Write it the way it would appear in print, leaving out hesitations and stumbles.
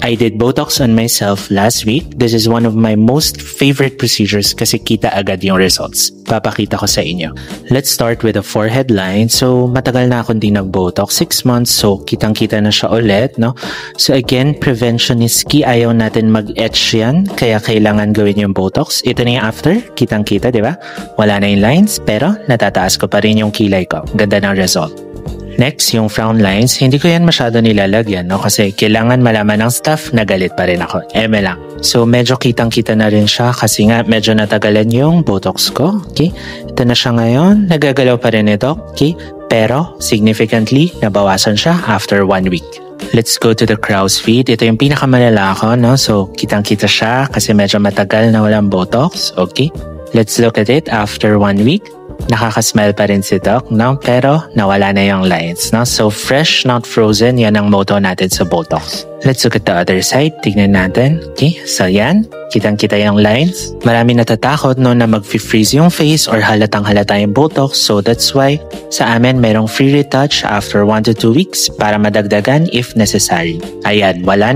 I did Botox on myself last week. This is one of my most favorite procedures kasi kita agad yung results. Papakita ko sa inyo. Let's start with the forehead line. So, matagal na akong di nag-Botox. 6 months, so kitang-kita na siya ulit, no? So again, prevention is key. Ayaw natin mag-etch yan, kaya kailangan gawin yung Botox. Ito na yung after. Kitang-kita, di ba? Wala na yung lines, pero natataas ko pa rin yung kilay ko. Ganda ng result. Next, yung frown lines, hindi ko yan masyado nilalagyan, no? Kasi kailangan malaman ng staff na galit pa rin ako. Eme lang. So, medyo kitang-kita na rin siya kasi nga medyo natagalan yung Botox ko. Okay? Ito na siya ngayon. Nagagalaw pa rin ito. Okay? Pero, significantly, nabawasan siya after 1 week. Let's go to the crow's feet. Ito yung pinakamalala ko, no? So, kitang-kita siya kasi medyo matagal na walang Botox. Okay? Let's look at it after 1 week. Nakaka-smile pa rin si Doc, no? Pero nawala na yung lines, no? So fresh, not frozen, yan ang motto natin sa Botox. Let's look at the other side. Tignan natin. Okay, so yan. Kitang-kita yung lines. Marami natatakot no na mag-freeze yung face or halatang-halata yung Botox. So that's why sa amin merong free retouch after 1 to 2 weeks para madagdagan if necessary. Ayan, wala na.